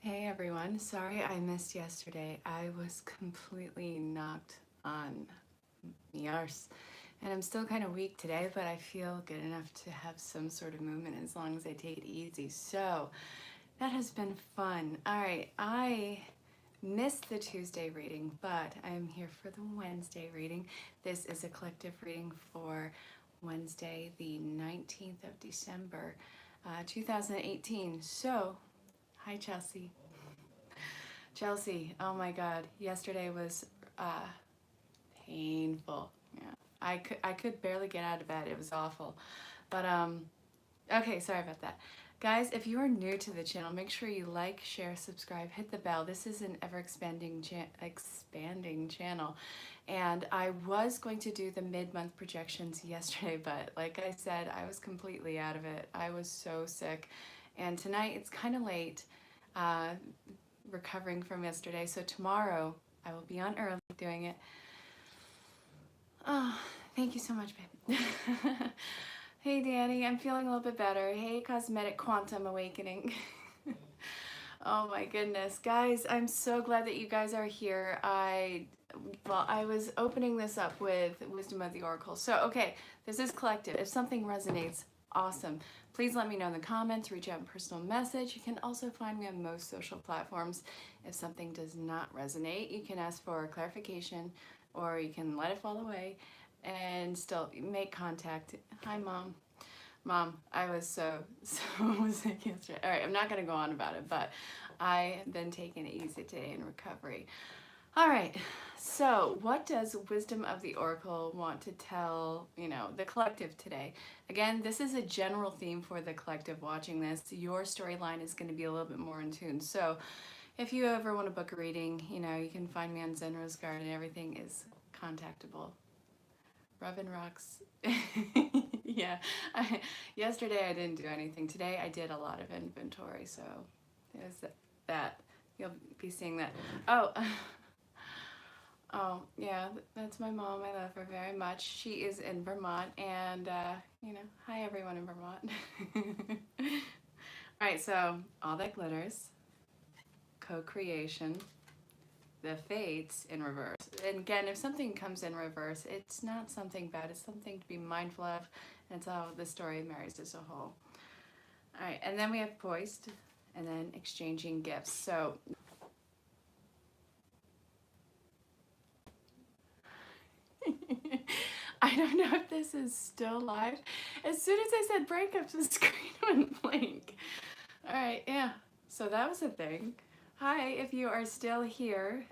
Hey everyone, sorry I missed yesterday. I was completely knocked on my arse. And I'm still kind of weak today, but I feel good enough to have some sort of movement as long as I take it easy. So that has been fun. All right, I missed the Tuesday reading, but I am here for the Wednesday reading. This is a collective reading for Wednesday, the 19th of December, 2018. So, hi Chelsea. Chelsea, oh my God, yesterday was uh, painful. Yeah, I could barely get out of bed. It was awful. But okay, sorry about that. Guys, if you are new to the channel, make sure you like, share, subscribe, hit the bell. This is an ever expanding channel. And I was going to do the mid-month projections yesterday, but like I said, I was completely out of it. I was so sick. And tonight it's kind of late. Uh, Recovering from yesterday. So tomorrow I will be on early doing it. Oh, thank you so much, babe. Hey, Danny, I'm feeling a little bit better. Hey, Cosmetic Quantum Awakening. Oh my goodness. Guys, I'm so glad that you guys are here. I was opening this up with Wisdom of the Oracle. So, okay, this is collective. If something resonates, awesome. Please let me know in the comments, reach out in personal message. You can also find me on most social platforms. If something does not resonate, you can ask for clarification or you can let it fall away and still make contact. Hi, Mom. Mom, I was so sick yesterday. All right, I'm not going to go on about it, but I have been taking it easy today in recovery. All right, so what does Wisdom of the Oracle want to tell, the collective today? Again, this is a general theme for the collective watching this. Your storyline is going to be a little bit more in tune. So if you ever want to book a reading, you can find me on Zen Rose Garden. Everything is contactable. Robin rocks. Yeah, yesterday I didn't do anything. Today I did a lot of inventory, so there's that. You'll be seeing that. Oh, oh yeah, that's my mom. I love her very much. She is in Vermont, and hi everyone in Vermont. All right, so all that glitters, co-creation, the fates in reverse. And again, if something comes in reverse, it's not something bad. It's something to be mindful of, and it's how the story marries as a whole. All right, and then we have poised, and then exchanging gifts. So I don't know if this is still live. As soon as I said breakups, the screen went blank. All right, yeah. So that was a thing. Hi, if you are still here.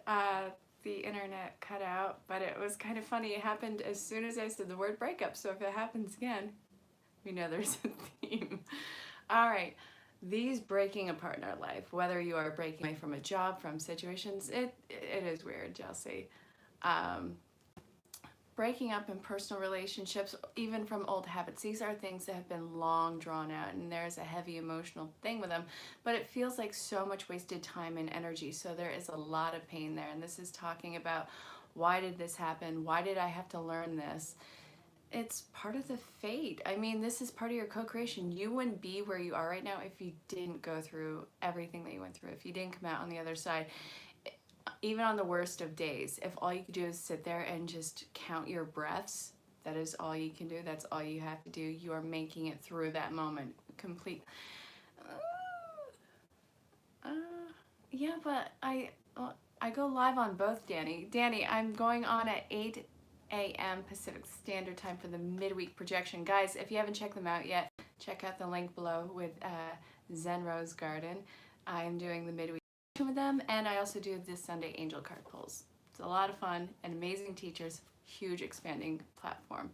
The internet cut out, but it was kind of funny. It happened as soon as I said the word breakup. So if it happens again, we know there's a theme. All right. These breaking apart in our life, whether you are breaking away from a job, from situations, it is weird, Chelsea. Breaking up in personal relationships, even from old habits, these are things that have been long drawn out and there's a heavy emotional thing with them, but it feels like so much wasted time and energy. So there is a lot of pain there. And this is talking about, why did this happen? Why did I have to learn this? It's part of the fate. I mean, this is part of your co-creation. You wouldn't be where you are right now if you didn't go through everything that you went through, if you didn't come out on the other side. Even on the worst of days, if all you can do is sit there and just count your breaths, that is all you can do. That's all you have to do. You are making it through that moment. Complete. Yeah, but I go live on both, Danny. Danny, I'm going on at 8 a.m. Pacific Standard Time for the midweek projection. Guys, if you haven't checked them out yet, check out the link below with Zen Rose Garden. I'm doing the midweek with them, and I also do this Sunday angel card pulls. It's a lot of fun and amazing teachers, huge expanding platform.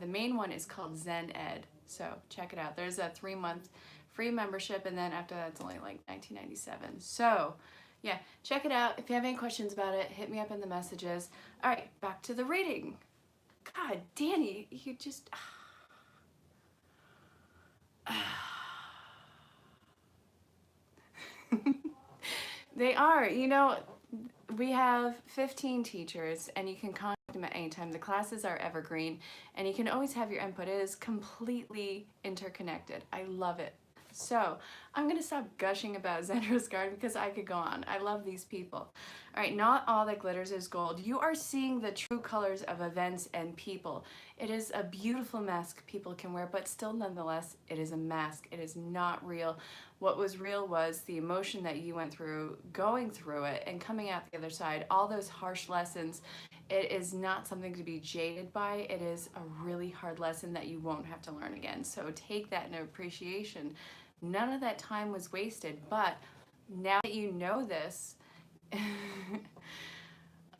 The main one is called Zen Ed, so check it out. There's a 3-month free membership, and then after that it's only like $19.97. So yeah, check it out. If you have any questions about it, hit me up in the messages. All right, back to the reading. God, Danny, you just they are, we have 15 teachers and you can contact them at any time. The classes are evergreen and you can always have your input. It is completely interconnected. I love it. So I'm gonna stop gushing about Zendra's garden because I could go on. I love these people. All right, not all that glitters is gold. You are seeing the true colors of events and people. It is a beautiful mask people can wear, but still nonetheless, it is a mask. It is not real. What was real was the emotion that you went through, going through it, and coming out the other side. All those harsh lessons, it is not something to be jaded by. It is a really hard lesson that you won't have to learn again. So take that in appreciation. None of that time was wasted, but now that you know this,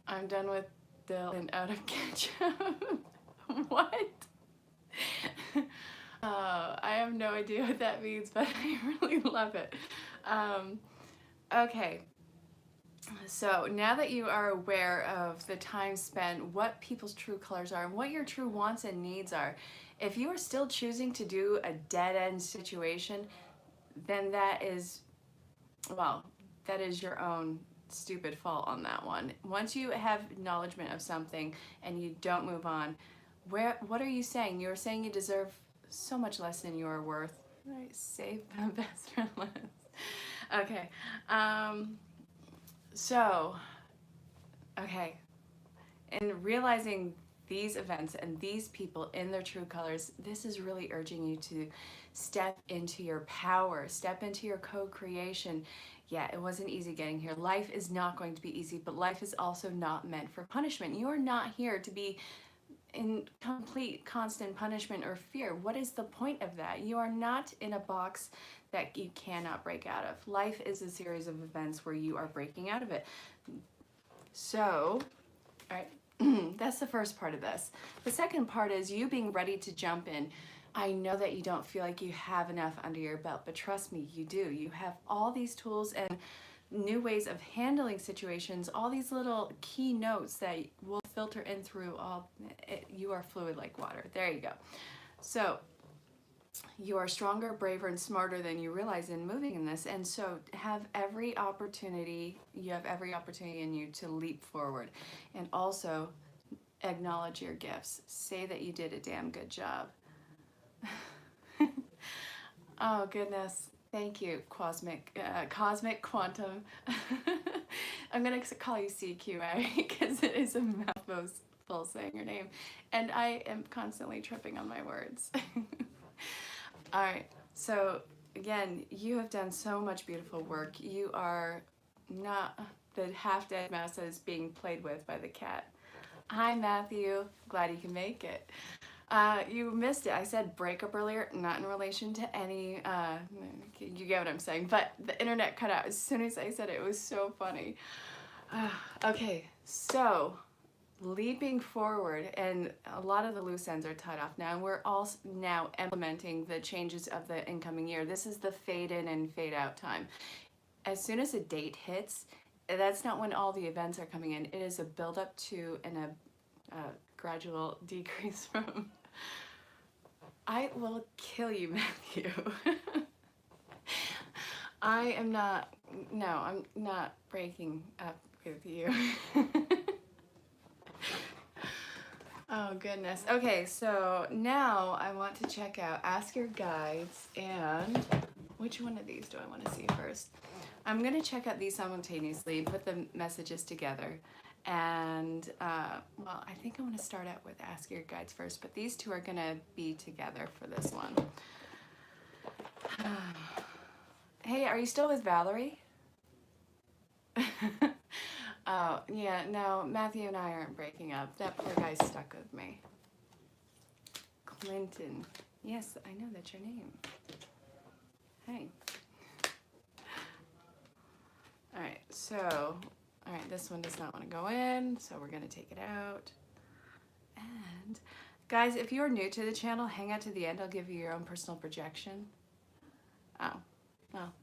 I'm done with dill and out of ketchup. What? I have no idea what that means, but I really love it. Okay, so now that you are aware of the time spent, what people's true colors are, and what your true wants and needs are, if you are still choosing to do a dead-end situation, then that is, well, that is your own stupid fault on that one. Once you have acknowledgement of something and you don't move on, what are you saying? You're saying you deserve so much less than you are worth. Right, save the best for last. Okay, so, okay, and realizing these events and these people in their true colors, this is really urging you to step into your power, step into your co-creation. Yeah, it wasn't easy getting here. Life is not going to be easy, but life is also not meant for punishment. You are not here to be in complete constant punishment or fear. What is the point of that? You are not in a box that you cannot break out of. Life is a series of events where you are breaking out of it. So, all right, that's the first part of this. The second part is you being ready to jump in. I know that you don't feel like you have enough under your belt, but trust me, you do. You have all these tools and new ways of handling situations, all these little key notes that will filter in through you are fluid like water. There you go. So you are stronger, braver, and smarter than you realize in moving in this. And so you have every opportunity in you to leap forward. And also acknowledge your gifts. Say that you did a damn good job. Oh goodness, thank you, cosmic quantum. I'm gonna call you CQA because it is a mouthful saying your name, and I am constantly tripping on my words. All right, so again, you have done so much beautiful work. You are not the half-dead mouse that is being played with by the cat. Hi Matthew, glad you can make it. You missed it. I said breakup earlier, not in relation to any, you get what I'm saying, but the internet cut out as soon as I said it. It was so funny. Okay, so leaping forward, and a lot of the loose ends are tied off now, and we're all now implementing the changes of the incoming year. This is the fade in and fade out time. As soon as a date hits, that's not when all the events are coming in. It is a build up to and a gradual decrease from. I will kill you, Matthew. I'm not breaking up with you. Oh goodness. Okay, so now I want to check out Ask Your Guides, and which one of these do I want to see first? I'm going to check out these simultaneously, put the messages together. And, well, I think I want to start out with Ask Your Guides first, but these two are going to be together for this one. Hey, are you still with Valerie? Oh, yeah, no, Matthew and I aren't breaking up. That poor guy's stuck with me. Clinton. Yes, I know that's your name. Hey. All right, so... All right, this one does not want to go in, so we're going to take it out. And guys, if you're new to the channel, hang out to the end. I'll give you your own personal projection. Oh, well,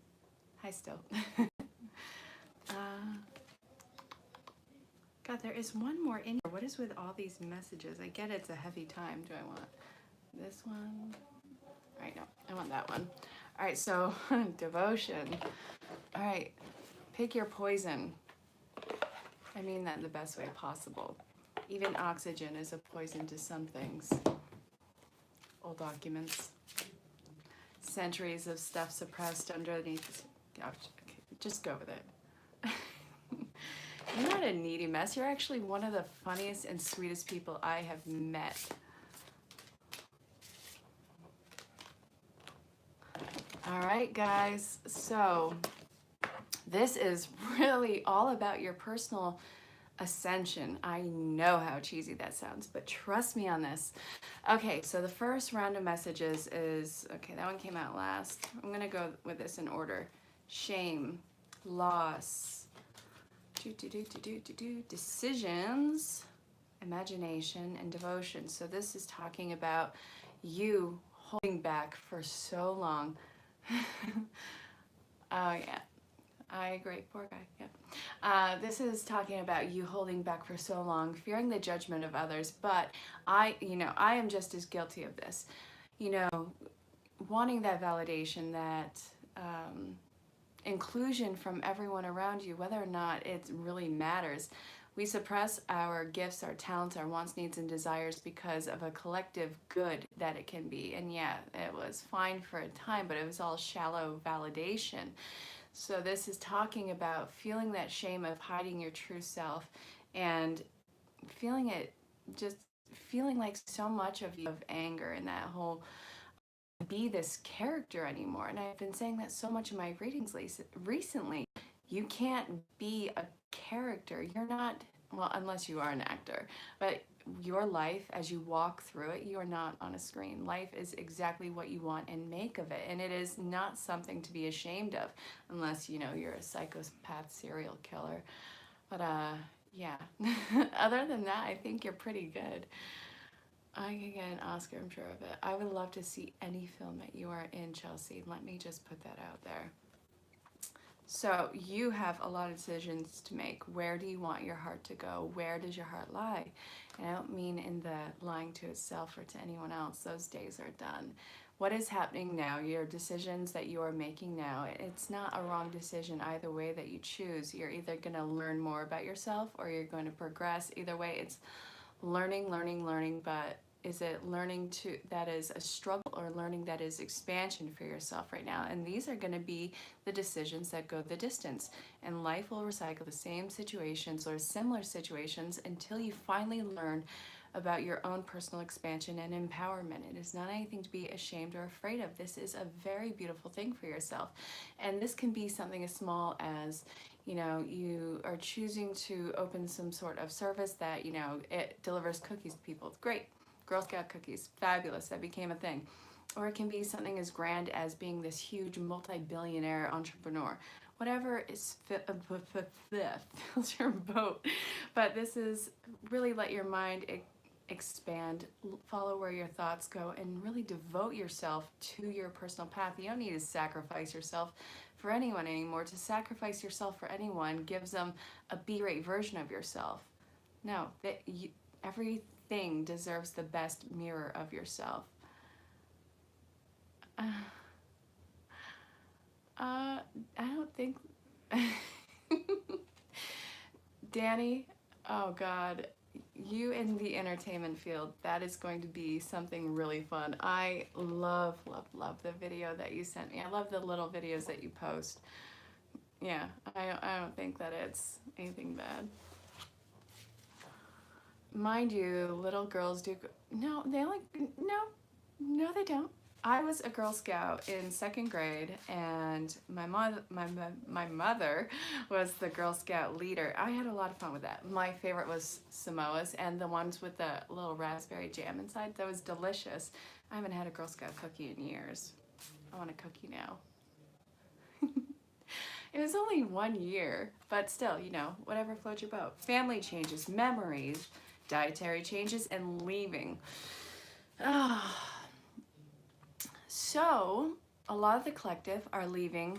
hi still. God, there is one more in here. What is with all these messages? I get it's a heavy time. Do I want this one? All right, no, I want that one. All right, so devotion. All right, pick your poison. I mean that in the best way possible. Even oxygen is a poison to some things. Old documents. centuries of stuff suppressed underneath. Okay, just go with it. You're not a needy mess. You're actually one of the funniest and sweetest people I have met. All right, guys. So this is really all about your personal ascension. I know how cheesy that sounds, but trust me on this. Okay, so the first round of messages is, okay, that one came out last. I'm gonna go with this in order. Shame, loss, decisions, imagination, and devotion. So this is talking about you holding back for so long. Oh yeah, I agree. Poor guy. Yeah. This is talking about you holding back for so long, fearing the judgment of others. But I am just as guilty of this. Wanting that validation, that inclusion from everyone around you, whether or not it really matters. We suppress our gifts, our talents, our wants, needs, and desires because of a collective good that it can be. And yeah, it was fine for a time, but it was all shallow validation. So this is talking about feeling that shame of hiding your true self and feeling it, just feeling like so much of you of anger and that whole be this character anymore. And I've been saying that so much in my readings recently. You can't be a character. You're not, well, unless you are an actor, but your life as you walk through it, you are not on a screen. Life is exactly what you want and make of it. And it is not something to be ashamed of unless, you're a psychopath serial killer. But yeah, other than that, I think you're pretty good. I can get an Oscar, I'm sure of it. I would love to see any film that you are in, Chelsea. Let me just put that out there. So you have a lot of decisions to make. Where do you want your heart to go? Where does your heart lie? And I don't mean in the lying to itself or to anyone else. Those days are done. What is happening now, your decisions that you are making now, it's not a wrong decision either way that you choose. You're either going to learn more about yourself or you're going to progress. Either way, it's learning, but is it learning that is a struggle or learning that is expansion for yourself right now? And these are going to be the decisions that go the distance. And life will recycle the same situations or similar situations until you finally learn about your own personal expansion and empowerment. It is not anything to be ashamed or afraid of. This is a very beautiful thing for yourself. And this can be something as small as, you are choosing to open some sort of service that, it delivers cookies to people. Great. Girl Scout cookies, fabulous, that became a thing. Or it can be something as grand as being this huge multi-billionaire entrepreneur. Whatever fills your boat. But this is really let your mind expand, follow where your thoughts go, and really devote yourself to your personal path. You don't need to sacrifice yourself for anyone anymore. To sacrifice yourself for anyone gives them a B-rate version of yourself. No, everything deserves the best mirror of yourself. I don't think... Danny, oh God, you in the entertainment field, that is going to be something really fun. I love the video that you sent me. I love the little videos that you post. Yeah, I don't think that it's anything bad. Mind you, little girls do... No, they don't. I was a Girl Scout in 2nd grade, and my mother was the Girl Scout leader. I had a lot of fun with that. My favorite was Samoas, and the ones with the little raspberry jam inside. That was delicious. I haven't had a Girl Scout cookie in years. I want a cookie now. It was only 1 year, but still, whatever floats your boat. Family changes, memories, dietary changes, and leaving. So a lot of the collective are leaving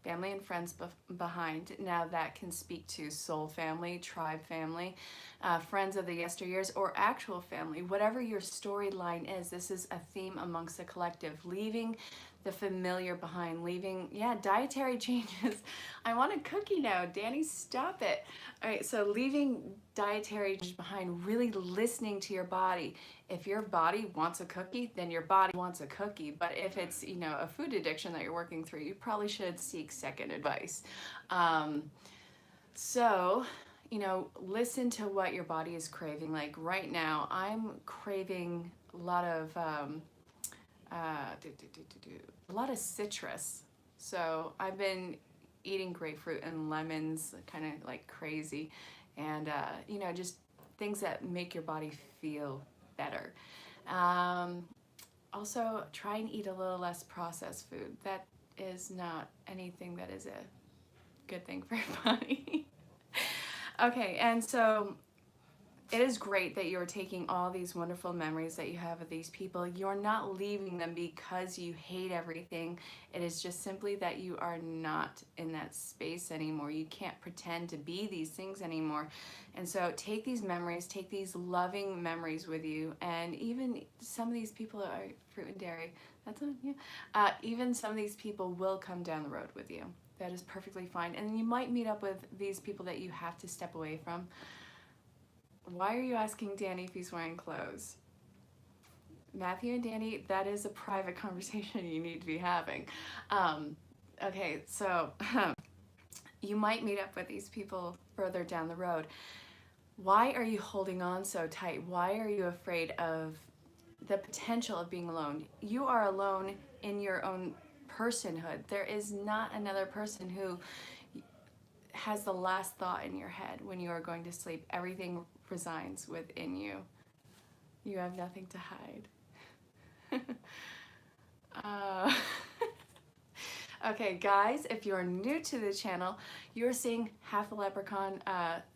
family and friends behind. Now that can speak to soul family, tribe family, friends of the yesteryears, or actual family. Whatever your storyline is, this is a theme amongst the collective. Leaving the familiar behind, leaving, yeah, dietary changes. I want a cookie now. Danny, stop it. All right, so leaving dietary changes behind, really listening to your body. If your body wants a cookie, then your body wants a cookie. But if it's, you know, a food addiction that you're working through, you probably should seek second advice. So, you know, listen to what your body is craving. Like right now, I'm craving a lot of a lot of citrus. So I've been eating grapefruit and lemons kind of like crazy, and you know, just things that make your body feel better. Also, try and eat a little less processed food. That is not anything that is a good thing for your body. Okay, and so it is great that you're taking all these wonderful memories that you have of these people. You're not leaving them because you hate everything. It is just simply that you are not in that space anymore. You can't pretend to be these things anymore. And so take these memories, take these loving memories with you. And even some of these people are fruit and dairy. That's on you. Even some of these people will come down the road with you. That is perfectly fine. And you might meet up with these people that you have to step away from. Why are you asking Danny if he's wearing clothes? Matthew and Danny, that is a private conversation you need to be having. Okay, so you might meet up with these people further down the road. Why are you holding on so tight? Why are you afraid of the potential of being alone? You are alone in your own personhood. There is not another person who has the last thought in your head when you are going to sleep. Everything resides within you. You have nothing to hide. Okay, guys, if you're new to the channel, you're seeing half a leprechaun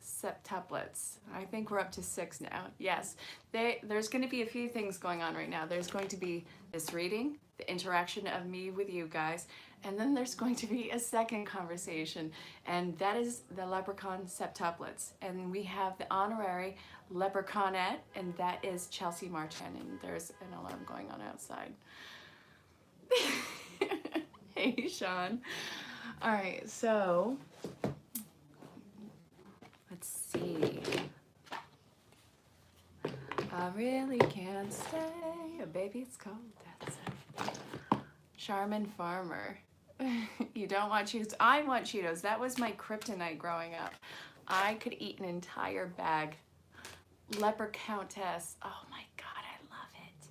septuplets. I think we're up to 6 now. Yes, there's going to be a few things going on right now. There's going to be this reading, the interaction of me with you guys, and then there's going to be a second conversation, and that is the leprechaun septuplets. And we have the honorary leprechaunette, and that is Chelsea Marchand, and there's an alarm going on outside. Hey, Sean. All right, so let's see. I really can't stay. Baby, it's cold. That's it. Charmin Farmer. You don't want Cheetos. I want Cheetos. That was my kryptonite growing up. I could eat an entire bag. Leper Countess. Oh my God, I love it.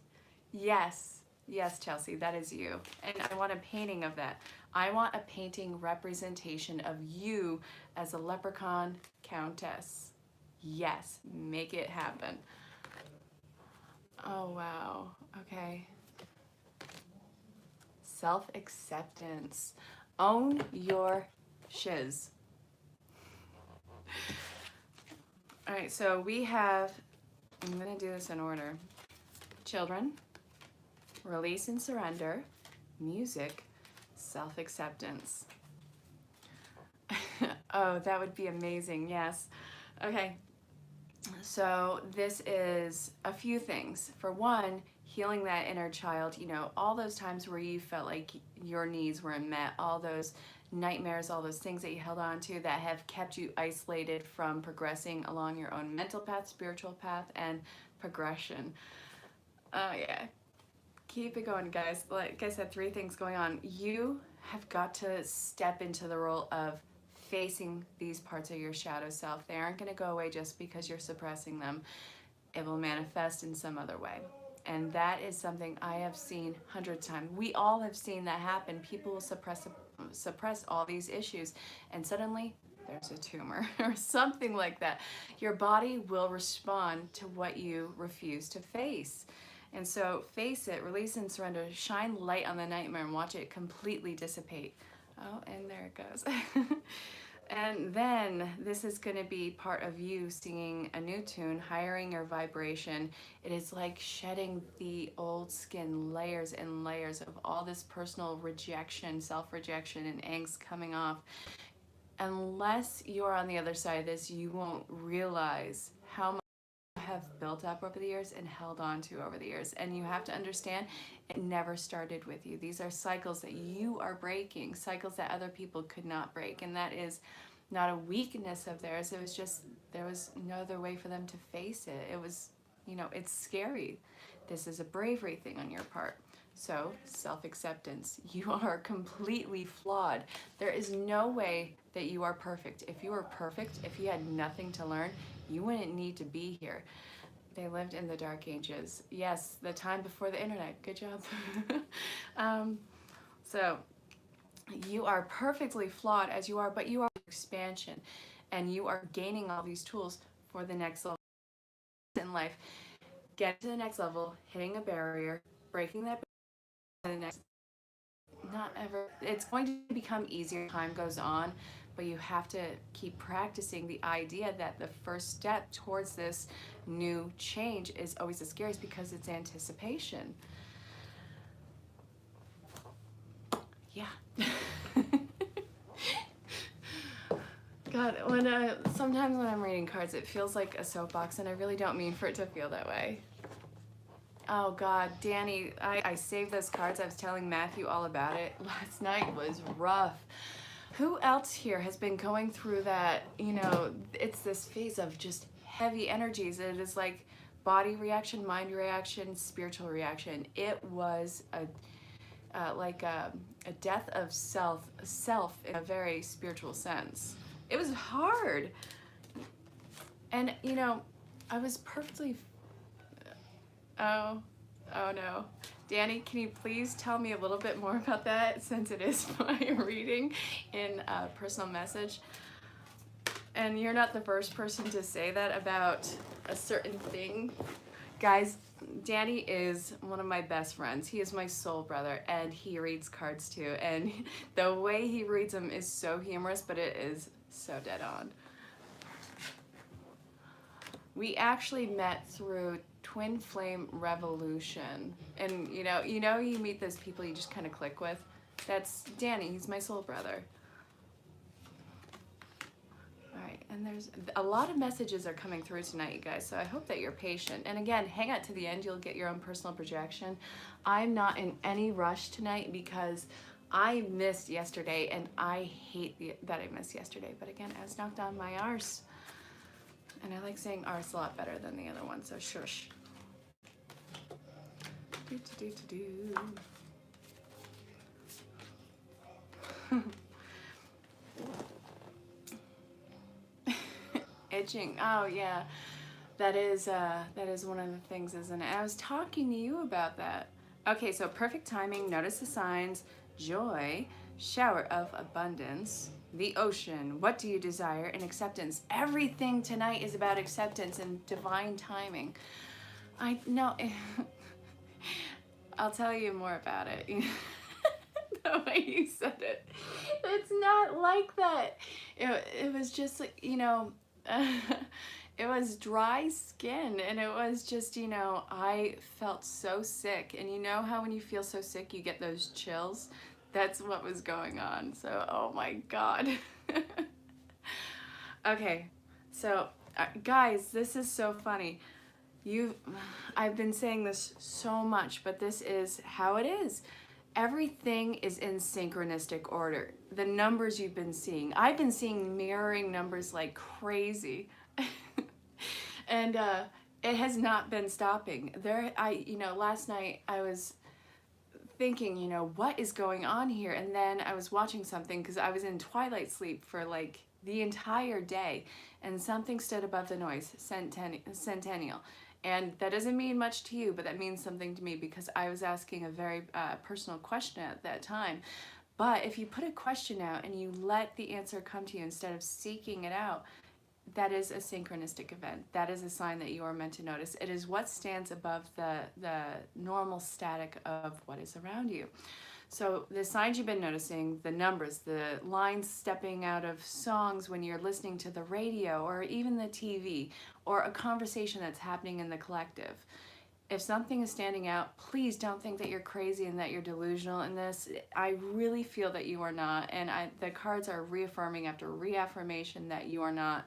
Yes. Yes, Chelsea, that is you. And I want a painting of that. I want a painting representation of you as a leprechaun countess. Yes, make it happen. Oh, wow. Okay. Self-acceptance. Own your shiz. All right, so we have, I'm going to do this in order. Children. Release and surrender, music, self-acceptance. Oh, that would be amazing, yes. Okay, so this is a few things. For one, healing that inner child, you know, all those times where you felt like your needs weren't met, all those nightmares, all those things that you held on to that have kept you isolated from progressing along your own mental path, spiritual path, and progression. Oh, yeah. Keep it going, guys. Like I said, 3 things going on. You have got to step into the role of facing these parts of your shadow self. They aren't going to go away just because you're suppressing them. It will manifest in some other way. And that is something I have seen hundreds of times. We all have seen that happen. People will suppress all these issues, and suddenly there's a tumor or something like that. Your body will respond to what you refuse to face. And so face it, release and surrender, shine light on the nightmare and watch it completely dissipate. Oh, and there it goes. And then this is going to be part of you singing a new tune, hiring your vibration. It is like shedding the old skin, layers and layers of all this personal rejection, self-rejection, and angst coming off. Unless you're on the other side of this, you won't realize how much you have built up over the years and held on to over the years. And you have to understand, it never started with you. These are cycles that you are breaking, cycles that other people could not break. And that is not a weakness of theirs. It was just, there was no other way for them to face it. It was, you know, it's scary. This is a bravery thing on your part. So, self-acceptance. You are completely flawed. There is no way that you are perfect. If you were perfect, if you had nothing to learn, you wouldn't need to be here. They lived in the dark ages. Yes, the time before the internet. Good job. So, you are perfectly flawed as you are, but you are expansion. And you are gaining all these tools for the next level in life. Get to the next level, hitting a barrier, breaking that barrier, the next, not ever, it's going to become easier as time goes on, but you have to keep practicing the idea that the first step towards this new change is always the scariest because it's anticipation. Yeah. God, sometimes when I'm reading cards, it feels like a soapbox, and I really don't mean for it to feel that way. Oh God, Danny, I saved those cards. I was telling Matthew all about it. Last night was rough. Who else here has been going through that? You know, it's this phase of just heavy energies. It is like body reaction, mind reaction, spiritual reaction. It was like a death of self in a very spiritual sense. It was hard. And, you know, I was perfectly... Oh no. Danny, can you please tell me a little bit more about that, since it is my reading in a personal message? And you're not the first person to say that about a certain thing. Guys, Danny is one of my best friends. He is my soul brother, and he reads cards too. And the way he reads them is so humorous, but it is so dead on. We actually met through Twin Flame Revolution. And you meet those people you just kind of click with. That's Danny, he's my soul brother. All right, and there's a lot of messages are coming through tonight, you guys, so I hope that you're patient. And again, hang out to the end, you'll get your own personal projection. I'm not in any rush tonight because I missed yesterday, and I hate that I missed yesterday. But again, I was knocked on my arse. And I like saying arse a lot better than the other one, so shush. Itching. Oh yeah, that is one of the things, isn't it? I was talking to you about that. Okay, so perfect timing. Notice the signs. Joy. Shower of abundance. The ocean. What do you desire? And acceptance. Everything tonight is about acceptance and divine timing. I know. I'll tell you more about it. The way you said it. It's not like that. It was just like, it was dry skin, and it was just, I felt so sick. And you know how when you feel so sick, you get those chills? That's what was going on. So, oh my God. Okay, so guys, this is so funny. I've been saying this so much, but this is how it is. Everything is in synchronistic order. The numbers you've been seeing, I've been seeing mirroring numbers like crazy. And it has not been stopping. Last night I was thinking, what is going on here? And then I was watching something because I was in twilight sleep for like the entire day, and something stood above the noise, Centennial. And that doesn't mean much to you, but that means something to me because I was asking a very personal question at that time. But if you put a question out and you let the answer come to you instead of seeking it out, that is a synchronistic event. That is a sign that you are meant to notice. It is what stands above the normal static of what is around you. So the signs you've been noticing, the numbers, the lines stepping out of songs when you're listening to the radio or even the TV, or a conversation that's happening in the collective. If something is standing out, please don't think that you're crazy and that you're delusional in this. I really feel that you are not, and the cards are reaffirming after reaffirmation that you are not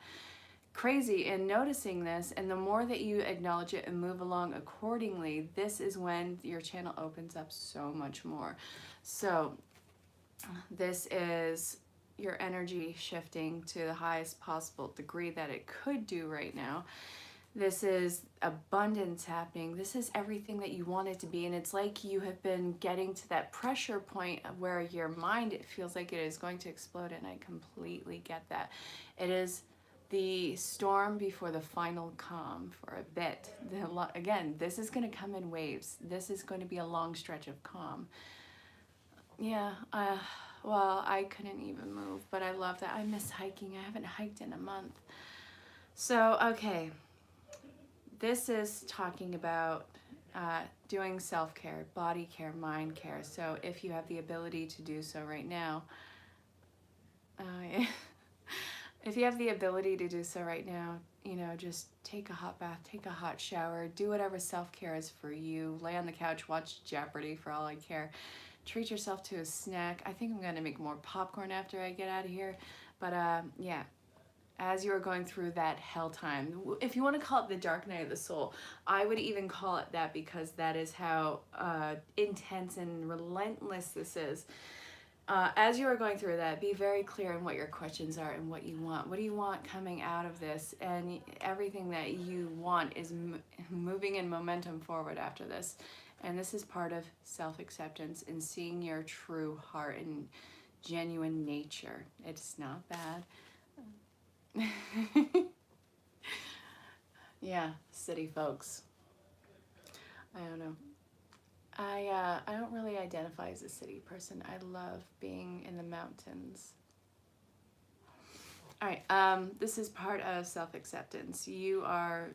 crazy in noticing this, and the more that you acknowledge it and move along accordingly, this is when your channel opens up so much more. So this is your energy shifting to the highest possible degree that it could do right now. This is abundance happening. This is everything that you want it to be. And it's like you have been getting to that pressure point where your mind, it feels like it is going to explode. And I completely get that. It is the storm before the final calm for a bit. Again, this is going to come in waves. This is going to be a long stretch of calm. Yeah, well, I couldn't even move, but I love that. I miss hiking. I haven't hiked in a month. So, okay. This is talking about doing self-care, body care, mind care. So if you have the ability to do so right now, if you have the ability to do so right now, you know, just take a hot bath, take a hot shower, do whatever self-care is for you. Lay on the couch, watch Jeopardy for all I care. Treat yourself to a snack. I think I'm going to make more popcorn after I get out of here. But yeah. As you are going through that hell time, if you want to call it the dark night of the soul, I would even call it that, because that is how intense and relentless this is. As you are going through that, be very clear in what your questions are and what you want. What do you want coming out of this? And everything that you want is moving in momentum forward after this. And this is part of self-acceptance and seeing your true heart and genuine nature. It's not bad. Yeah, city folks. I don't know. I don't really identify as a city person. I love being in the mountains. All right, this is part of self-acceptance. You are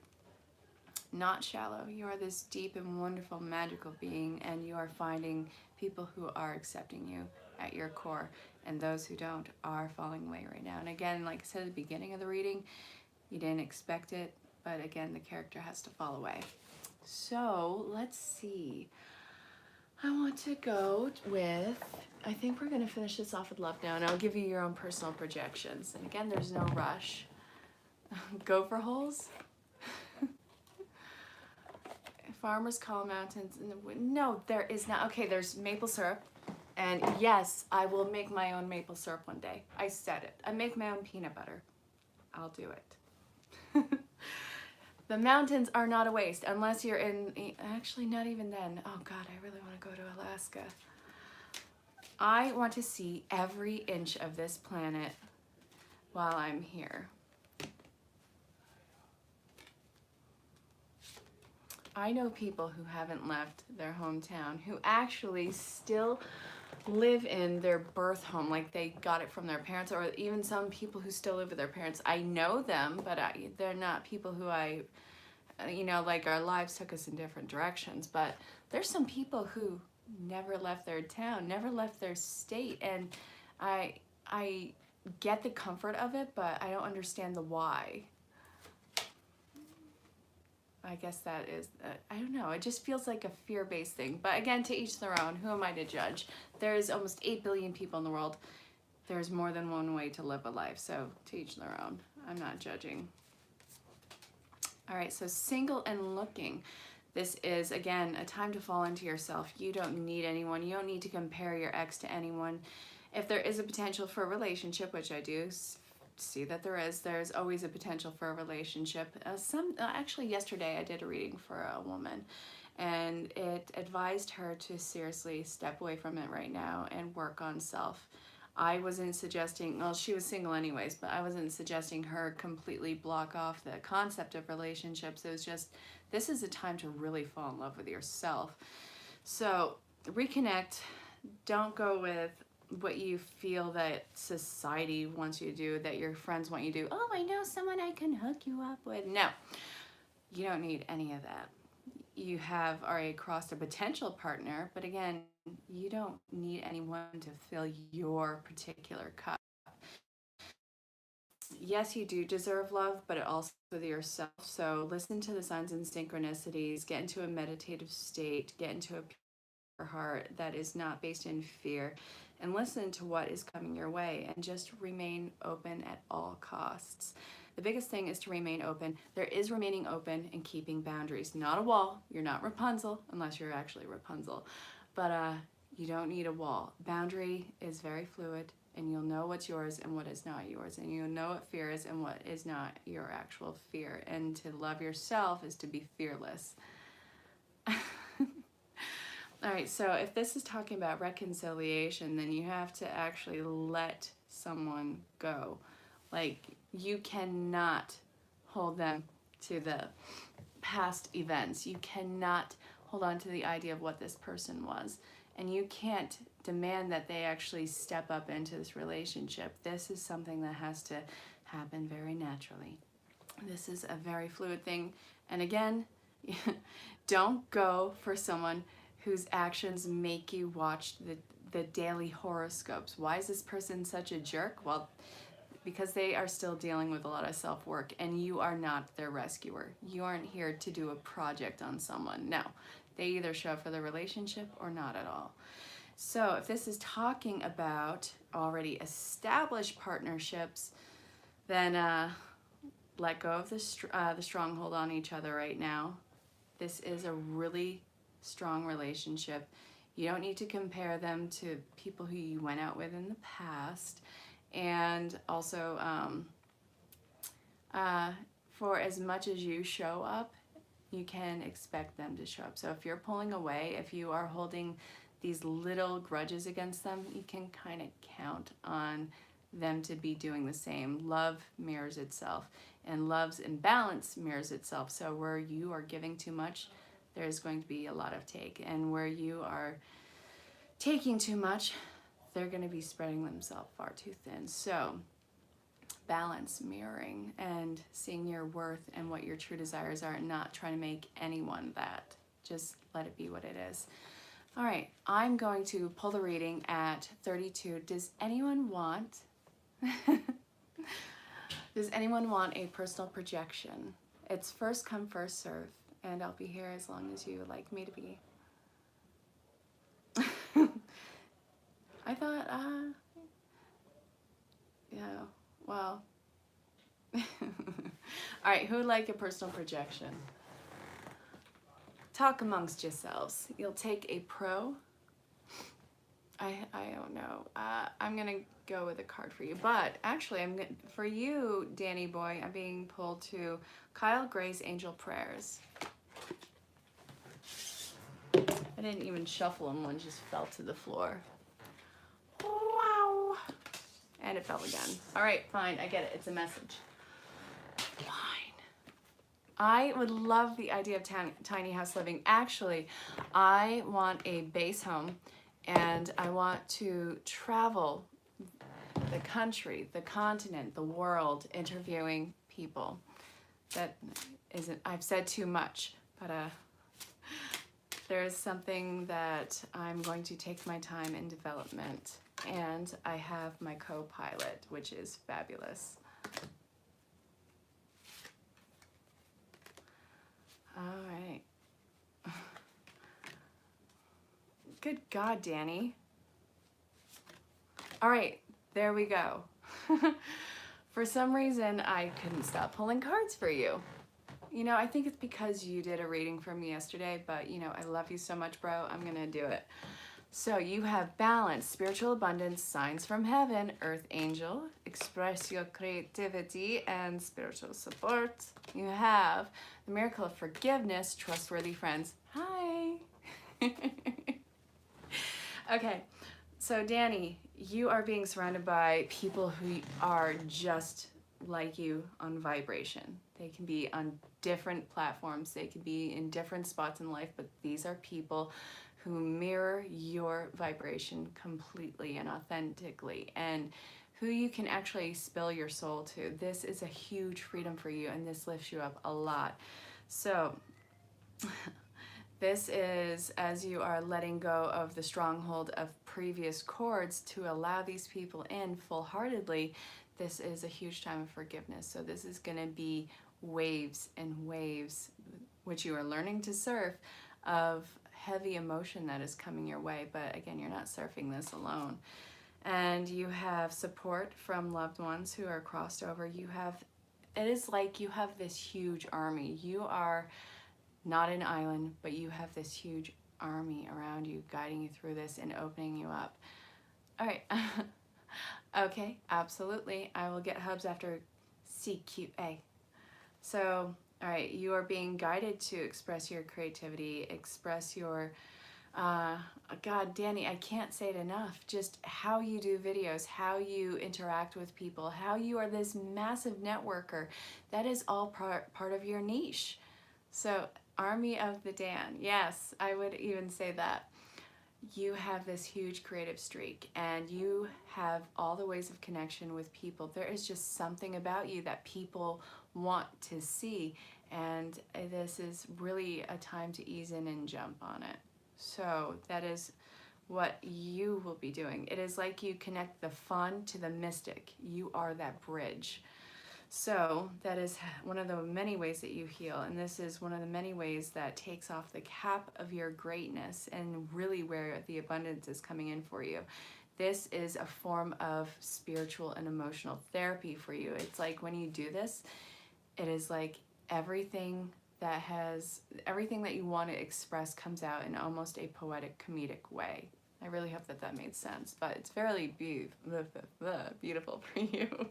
not shallow. You are this deep and wonderful, magical being, and you are finding people who are accepting you at your core, and those who don't are falling away right now. And again, like I said at the beginning of the reading, you didn't expect it, but again, the character has to fall away. So let's see. I want to go with, I think we're going to finish this off with love now, and I'll give you your own personal projections. And again, there's no rush. Gopher holes. Farmers call mountains in the wind. No, there is not. Okay, there's maple syrup. And yes, I will make my own maple syrup one day. I said it. I make my own peanut butter. I'll do it. The mountains are not a waste unless you're in, actually not even then. Oh God, I really want to go to Alaska. I want to see every inch of this planet while I'm here. I know people who haven't left their hometown, who actually still live in their birth home, like they got it from their parents, or even some people who still live with their parents. I know them, but they're not people who I, you know, like our lives took us in different directions, but there's some people who never left their town, never left their state, and I get the comfort of it, but I don't understand the why. I guess that is, I don't know, it just feels like a fear-based thing. But again, to each their own. Who am I to judge? There's almost 8 billion people in the world. There's more than one way to live a life, so to each their own. I'm not judging. All right, so single and looking. This is, again, a time to fall into yourself. You don't need anyone. You don't need to compare your ex to anyone. If there is a potential for a relationship, which I do see that there's always a potential for a relationship. Actually yesterday I did a reading for a woman, and it advised her to seriously step away from it right now and work on self. I wasn't suggesting, well, she was single anyways, but I wasn't suggesting her completely block off the concept of relationships. It was just, this is a time to really fall in love with yourself. So reconnect. Don't go with what you feel that society wants you to do, that your friends want you to do. Oh, I know someone I can hook you up with. No, you don't need any of that. You have already crossed a potential partner, but again, you don't need anyone to fill your particular cup. Yes, you do deserve love, but also with yourself. So listen to the signs and synchronicities, get into a meditative state, get into a pure heart that is not based in fear. and listen to what is coming your way and just remain open at all costs. The biggest thing is to remain open. There is remaining open and keeping boundaries, not a wall. You're not Rapunzel unless you're actually Rapunzel, but you don't need a wall. Boundary is very fluid, and you'll know what's yours and what is not yours, and you'll know what fear is and what is not your actual fear. And to love yourself is to be fearless. All right, so if this is talking about reconciliation, then you have to actually let someone go. Like, you cannot hold them to the past events. You cannot hold on to the idea of what this person was. And you can't demand that they actually step up into this relationship. This is something that has to happen very naturally. This is a very fluid thing. And again, don't go for someone whose actions make you watch the daily horoscopes. Why is this person such a jerk? Well, because they are still dealing with a lot of self-work, and you are not their rescuer. You aren't here to do a project on someone. No, they either show up for the relationship or not at all. So if this is talking about already established partnerships, then let go of the stronghold on each other right now. This is a really strong relationship. You don't need to compare them to people who you went out with in the past. And also, for as much as you show up, you can expect them to show up. So if you're pulling away, if you are holding these little grudges against them, you can kind of count on them to be doing the same. Love mirrors itself, and love's imbalance mirrors itself. So where you are giving too much, there's going to be a lot of take. And where you are taking too much, they're going to be spreading themselves far too thin. So balance, mirroring, and seeing your worth and what your true desires are, and not trying to make anyone that. Just let it be what it is. All right, I'm going to pull the reading at 32. Does anyone want does anyone want a personal projection? It's first come, first serve, and I'll be here as long as you would like me to be. I thought, yeah, well. All right, who would like a personal projection? Talk amongst yourselves. You'll take a pro. I don't know. I'm gonna go with a card for you, but actually, for you, Danny boy, I'm being pulled to Kyle Gray's Angel Prayers. I didn't even shuffle them; one just fell to the floor. Wow! And it fell again. All right, fine. I get it. It's a message. Fine. I would love the idea of tiny house living. Actually, I want a base home, and I want to travel the country, the continent, the world, interviewing people. That isn't, I've said too much, but there's something that I'm going to take my time in development, and I have my co-pilot, which is fabulous. All right. Good God, Danny. All right, there we go. For some reason, I couldn't stop pulling cards for you. You know, I think it's because you did a reading for me yesterday, but you know, I love you so much, bro. I'm gonna do it. So you have balance, spiritual abundance, signs from heaven, earth angel, express your creativity and spiritual support. You have the miracle of forgiveness, trustworthy friends. Hi. Okay, so Danny, you are being surrounded by people who are just like you on vibration. They can be on different platforms, they can be in different spots in life, but these are people who mirror your vibration completely and authentically, and who you can actually spill your soul to. This is a huge freedom for you, and this lifts you up a lot. So this is as you are letting go of the stronghold of previous cords to allow these people in full-heartedly. This is a huge time of forgiveness. So this is going to be waves and waves, which you are learning to surf, of heavy emotion that is coming your way, but again, you're not surfing this alone. And you have support from loved ones who are crossed over. You have, it is like you have this huge army. You are not an island, but you have this huge army around you, guiding you through this and opening you up. All right. Okay, absolutely. I will get hubs after CQA. So, all right, you are being guided to express your creativity, express your, God, Danny, I can't say it enough. Just how you do videos, how you interact with people, how you are this massive networker. That is all part of your niche. So, Army of the Dan. Yes, I would even say that. You have this huge creative streak and you have all the ways of connection with people. There is just something about you that people want to see, and this is really a time to ease in and jump on it. So that is what you will be doing. It is like you connect the fun to the mystic. You are that bridge. So that is one of the many ways that you heal, and this is one of the many ways that takes off the cap of your greatness and really where the abundance is coming in for you. This is a form of spiritual and emotional therapy for you. It's like when you do this, it is like everything that you want to express comes out in almost a poetic, comedic way. I really hope that that made sense, but it's fairly beautiful for you.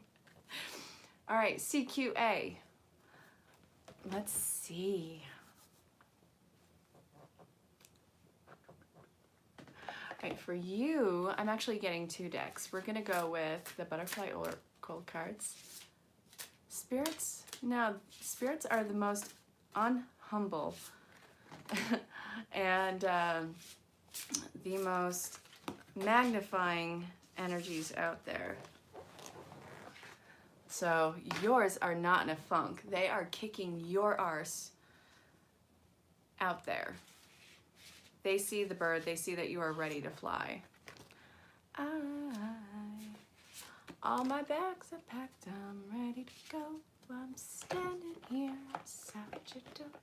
All right, CQA. Let's see. All right, for you, I'm actually getting 2 decks. We're going to go with the Butterfly Oracle cards. Spirits? No, spirits are the most unhumble and the most magnifying energies out there. So yours are not in a funk. They are kicking your arse out there. They see the bird. They see that you are ready to fly. All my bags are packed. I'm ready to go. I'm standing here beside your door.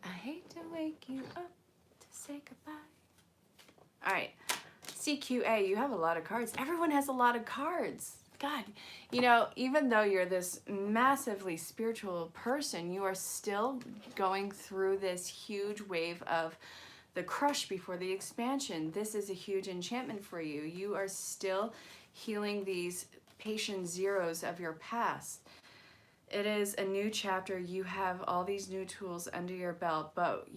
I hate to wake you up to say goodbye. All right, CQA, you have a lot of cards. Everyone has a lot of cards. God, you know, even though you're this massively spiritual person, you are still going through this huge wave of the crush before the expansion. This is a huge enchantment for you. You are still healing these patient zeros of your past. It is a new chapter. You have all these new tools under your belt, but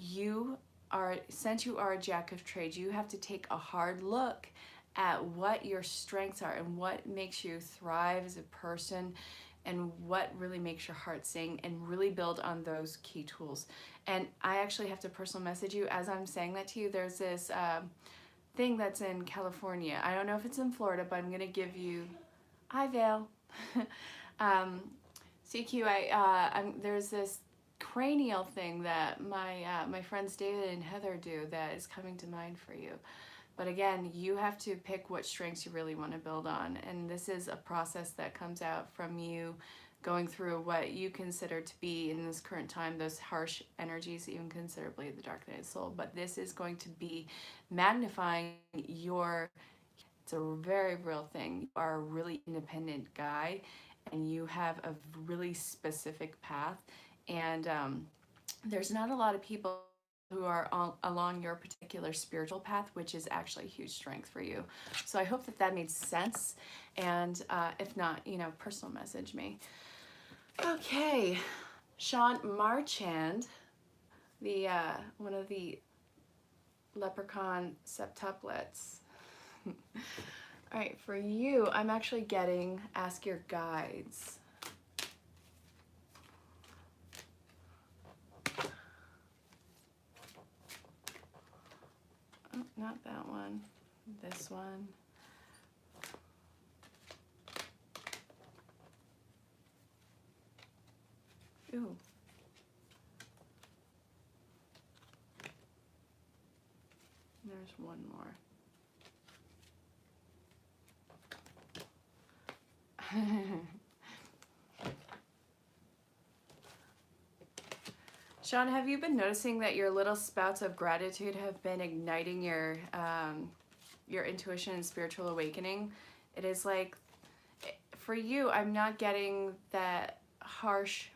since you are a jack of trades, you have to take a hard look at what your strengths are and what makes you thrive as a person and what really makes your heart sing, and really build on those key tools. And I actually have to personal message you as I'm saying that to you. There's this thing that's in California. I don't know if it's in Florida, but I'm going to give you, hi Vale. CQA, there's this cranial thing that my friends David and Heather do that is coming to mind for you. But again, you have to pick what strengths you really want to build on. And this is a process that comes out from you going through what you consider to be, in this current time, those harsh energies, even considerably the dark night of the soul. But this is going to be magnifying it's a very real thing. You are a really independent guy and you have a really specific path. And there's not a lot of people who are along your particular spiritual path, which is actually a huge strength for you. So I hope that that made sense. And if not, you know, personal message me. Okay, Sean Marchand, the one of the leprechaun septuplets. All right, for you, I'm actually getting ask your guides. Oh, not that one, this one. Ooh. There's one more. Sean, have you been noticing that your little spouts of gratitude have been igniting your intuition and spiritual awakening? It is like, for you, I'm not getting that harsh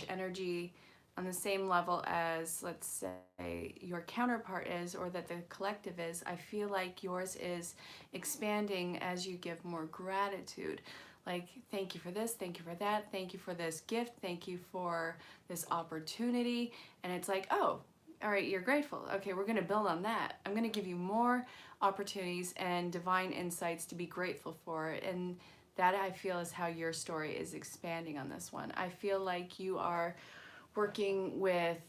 energy on the same level as, let's say, your counterpart is, or that the collective is. I feel like yours is expanding as you give more gratitude. Like, thank you for this, thank you for that, thank you for this gift, thank you for this opportunity. And it's like, oh, all right, you're grateful. Okay, we're gonna build on that. I'm gonna give you more opportunities and divine insights to be grateful for. And that, I feel, is how your story is expanding on this one. I feel like you are working with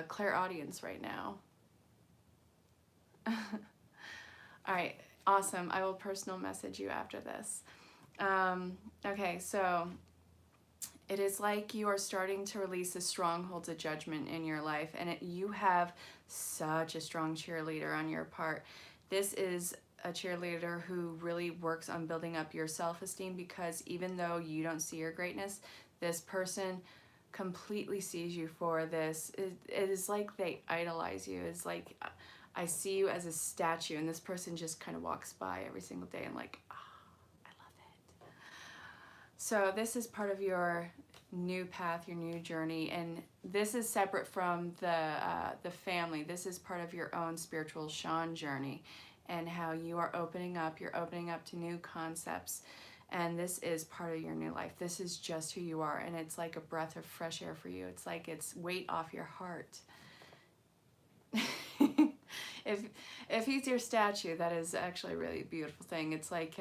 clairaudience right now. All right, awesome. I will personal message you after this. Okay, so it is like you are starting to release the strongholds of judgment in your life, and you have such a strong cheerleader on your part. This is a cheerleader who really works on building up your self-esteem, because even though you don't see your greatness, this person completely sees you for this. It is like they idolize you. It's like, I see you as a statue, and this person just kind of walks by every single day and like, oh, I love it. So this is part of your new path, your new journey, and this is separate from the family. This is part of your own spiritual Sean journey, and how you are opening up. You're opening up to new concepts, and this is part of your new life. This is just who you are, and it's like a breath of fresh air for you. It's like it's weight off your heart. If he's your statue, that is actually a really beautiful thing. It's like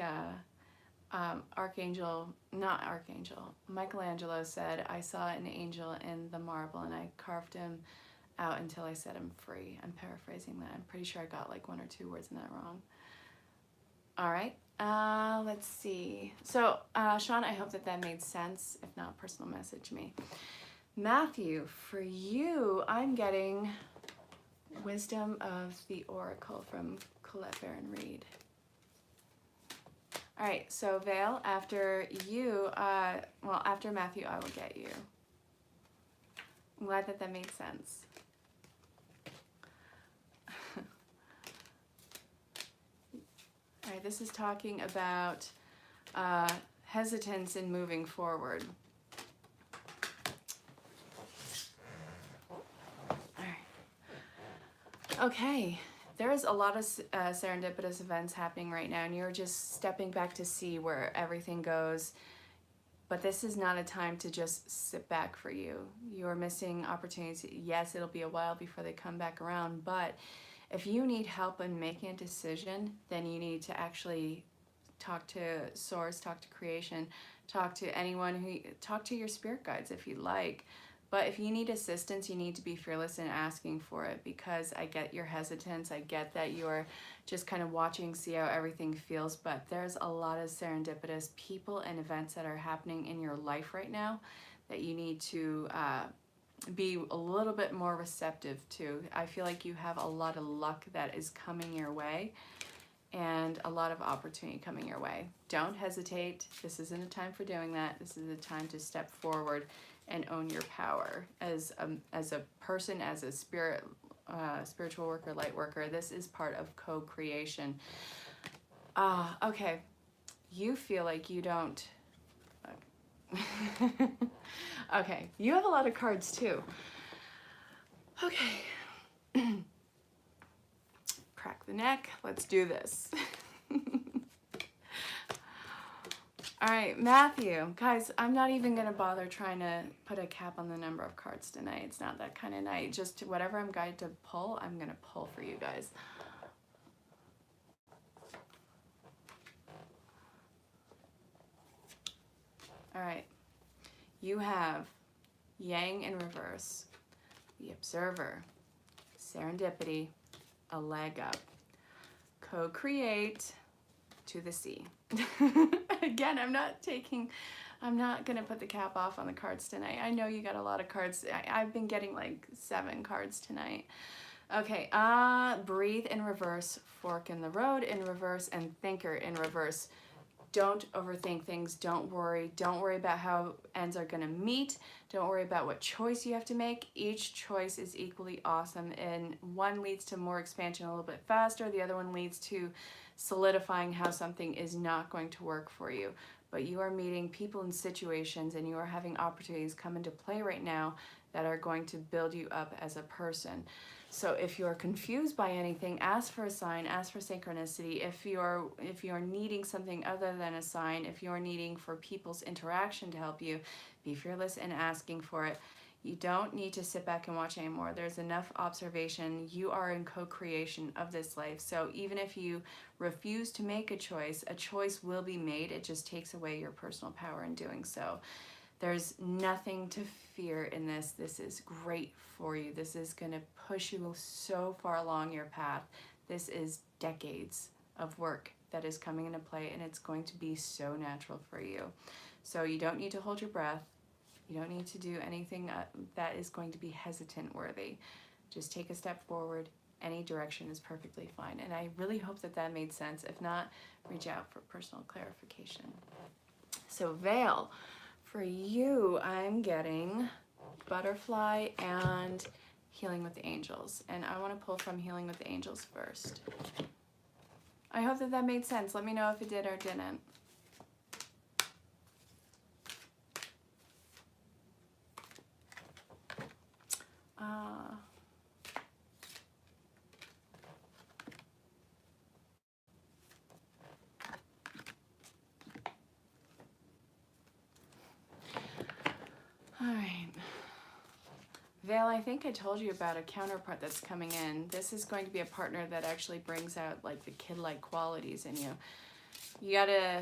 Michelangelo said, I saw an angel in the marble and I carved him out until I set him free. I'm paraphrasing that. I'm pretty sure I got like one or two words in that wrong. All right, let's see. So Sean, I hope that made sense. If not, personal message me. Matthew, for you, I'm getting Wisdom of the Oracle from ErinLyn.Reads. All right, so Vale, after you, well, after Matthew, I will get you. I'm glad that made sense. All right, this is talking about hesitance in moving forward. Okay, there is a lot of serendipitous events happening right now, and you're just stepping back to see where everything goes. But this is not a time to just sit back for you. You're missing opportunities. Yes, it'll be a while before they come back around, but if you need help in making a decision, then you need to actually talk to Source, talk to Creation, talk to anyone talk to your spirit guides if you'd like. But if you need assistance, you need to be fearless in asking for it, because I get your hesitance. I get that you're just kind of watching, see how everything feels, but there's a lot of serendipitous people and events that are happening in your life right now that you need to be a little bit more receptive to. I feel like you have a lot of luck that is coming your way, and a lot of opportunity coming your way. Don't hesitate. This isn't a time for doing that. This is a time to step forward and own your power as a person, as a spiritual worker, light worker. This is part of co-creation. Okay, you feel like you don't. Okay, you have a lot of cards too. Okay. Crack the neck. Let's do this. All right, Matthew. Guys, I'm not even going to bother trying to put a cap on the number of cards tonight. It's not that kind of night. Just whatever I'm guided to pull, I'm going to pull for you guys. All right. You have Yang in reverse, the Observer, Serendipity, a leg up, co-create, to the sea. Again, I'm not going to put the cap off on the cards tonight. I know you got a lot of cards. I've been getting like 7 cards tonight. Okay, Breathe in reverse, Fork in the Road in reverse, and Thinker in reverse. don't overthink things. Don't worry. Don't worry about how ends are going to meet. Don't worry about what choice you have to make. Each choice is equally awesome, and one leads to more expansion a little bit faster. The other one leads to solidifying how something is not going to work for you. But you are meeting people and situations, and you are having opportunities come into play right now that are going to build you up as a person. So if you're confused by anything, ask for a sign, ask for synchronicity. If you're needing something other than a sign, if you're needing for people's interaction to help you, be fearless in asking for it. You don't need to sit back and watch anymore. There's enough observation. You are in co-creation of this life. So even if you refuse to make a choice will be made. It just takes away your personal power in doing so. There's nothing to fear in this. This is great for you. This is going to push you so far along your path. This is decades of work that is coming into play, and it's going to be so natural for you. So you don't need to hold your breath. You don't need to do anything that is going to be hesitant worthy. Just take a step forward. Any direction is perfectly fine. And I really hope that that made sense. If not, reach out for personal clarification. So Veil. For you, I'm getting Butterfly and Healing with the Angels. And I want to pull from Healing with the Angels first. I hope that that made sense. Let me know if it did or didn't. All right. Veil, I think I told you about a counterpart that's coming in. This is going to be a partner that actually brings out like the kid-like qualities in you. You gotta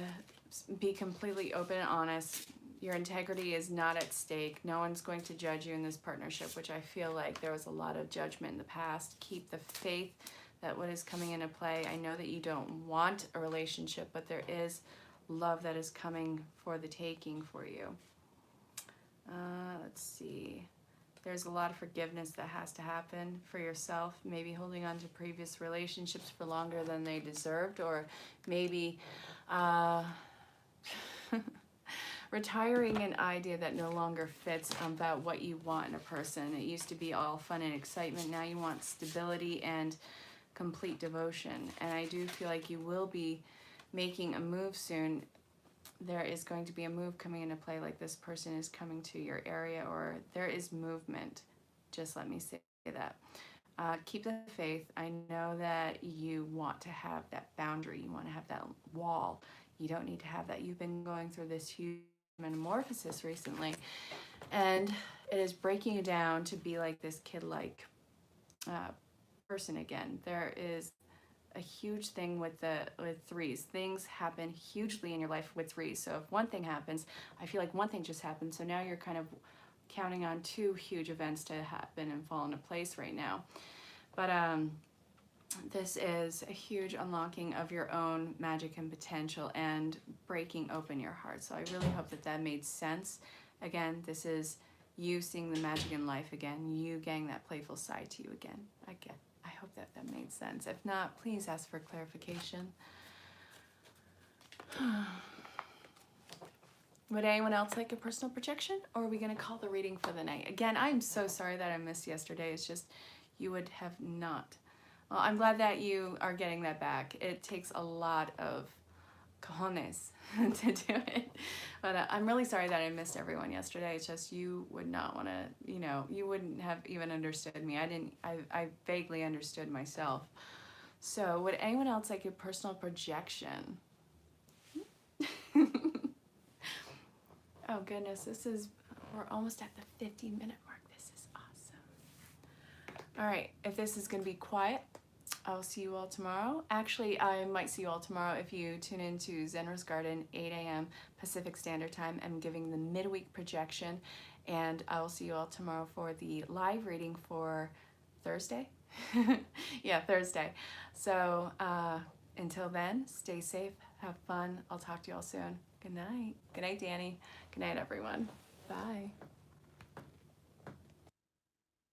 be completely open and honest. Your integrity is not at stake. No one's going to judge you in this partnership, which I feel like there was a lot of judgment in the past. Keep the faith that what is coming into play. I know that you don't want a relationship, but there is love that is coming for the taking for you. Let's see. There's a lot of forgiveness that has to happen for yourself. Maybe holding on to previous relationships for longer than they deserved, or maybe retiring an idea that no longer fits about what you want in a person. It used to be all fun and excitement. Now you want stability and complete devotion. And I do feel like you will be making a move soon. There is going to be a move coming into play, like this person is coming to your area, or there is movement. Just let me say that. Keep the faith. I know that you want to have that boundary. You want to have that wall. You don't need to have that. You've been going through this huge metamorphosis recently, and it is breaking you down to be like this kid-like person again. There is a huge thing with threes. Things happen hugely in your life with threes. So if one thing happens, I feel like one thing just happened. So now you're kind of counting on two huge events to happen and fall into place right now. But this is a huge unlocking of your own magic and potential and breaking open your heart. So I really hope that that made sense. Again, this is you seeing the magic in life again, you getting that playful side to you again. I hope that that made sense. If not, please ask for clarification. Would anyone else like a personal projection, or are we going to call the reading for the night? Again, I'm so sorry that I missed yesterday. It's just you would have not. Well, I'm glad that you are getting that back. It takes a lot of cojones to do it. But I'm really sorry that I missed everyone yesterday. It's just you would not want to, you wouldn't have even understood me. I vaguely understood myself. So would anyone else like a personal projection? Oh goodness, we're almost at the 15-minute mark. This is awesome. All right, if this is going to be quiet, I'll see you all tomorrow. Actually, I might see you all tomorrow if you tune into Zen Rose Garden, 8 a.m. Pacific Standard Time. I'm giving the midweek projection, and I will see you all tomorrow for the live reading for Thursday. Yeah, Thursday. So until then, stay safe, have fun. I'll talk to you all soon. Good night. Good night, Danny. Good night, everyone. Bye.